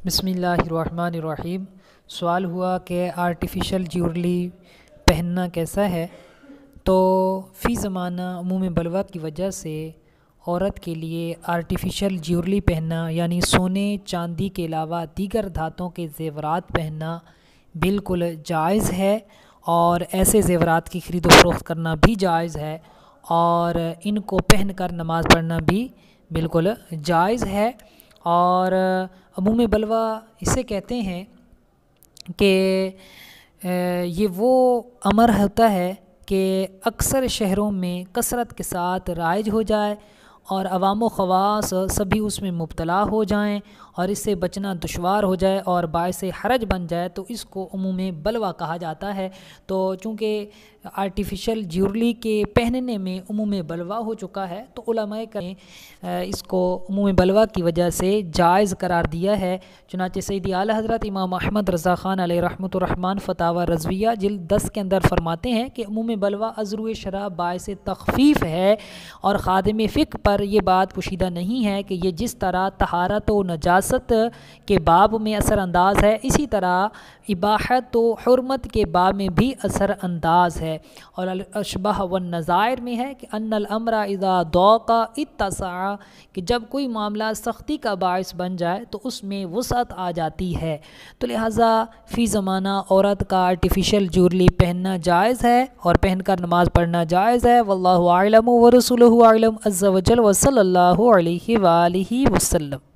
بسم اللہ الرحمن الرحیم۔ سوال ہوا کہ آرٹیفیشل جیولری پہننا کیسا ہے؟ تو فی زمانہ عموم بلوہ کی وجہ سے عورت کے لیے آرٹیفیشل جیولری پہننا یعنی سونے چاندی کے علاوہ دیگر دھاتوں کے زیورات پہننا بالکل جائز ہے، اور ایسے زیورات کی خرید و فروخت کرنا بھی جائز ہے، اور ان کو پہن کر نماز پڑھنا بھی بالکل جائز ہے۔ اور عموم بلوہ اسے کہتے ہیں کہ یہ وہ امر ہوتا ہے کہ اکثر شہروں میں کثرت کے ساتھ رائج ہو جائے اور عوام و خواص سبھی اس میں مبتلا ہو جائیں، اور اس سے بچنا دشوار ہو جائے اور باعث حرج بن جائے، تو اس کو عموم بلوہ کہا جاتا ہے۔ تو چونکہ آرٹیفیشل جیولری کے پہننے میں عموم بلوہ ہو چکا ہے، تو علماء نے اس کو عموم بلوہ کی وجہ سے جائز قرار دیا ہے۔ چنانچہ سیدی اعلیٰ حضرت امام احمد رضا خان علیہ رحمۃ الرحمن فتاوی رضویہ جلد 10 کے اندر فرماتے ہیں کہ عموم بلوہ از روئے شرع باعث تخفیف ہے، اور خادم فقہ پر یہ بات پوشیدہ نہیں ہے کہ یہ جس طرح طہارت و نجاست کے باب میں اثر انداز ہے، اسی طرح اباحت و حرمت کے باب میں بھی اثر انداز ہے۔ اور الاشباح والنظائر میں ہے کہ ان الامر اذا ضاق اتسع، کہ جب کوئی معاملہ سختی کا باعث بن جائے تو اس میں وسعت آ جاتی ہے۔ تو لہٰذا فی زمانہ عورت کا آرٹیفیشل جیولری پہننا جائز ہے اور پہن کر نماز پڑھنا جائز ہے۔ واللہ اعلم ورسولہ اعلم عز وجل، وصلی اللہ علیہ وآلہ وسلم۔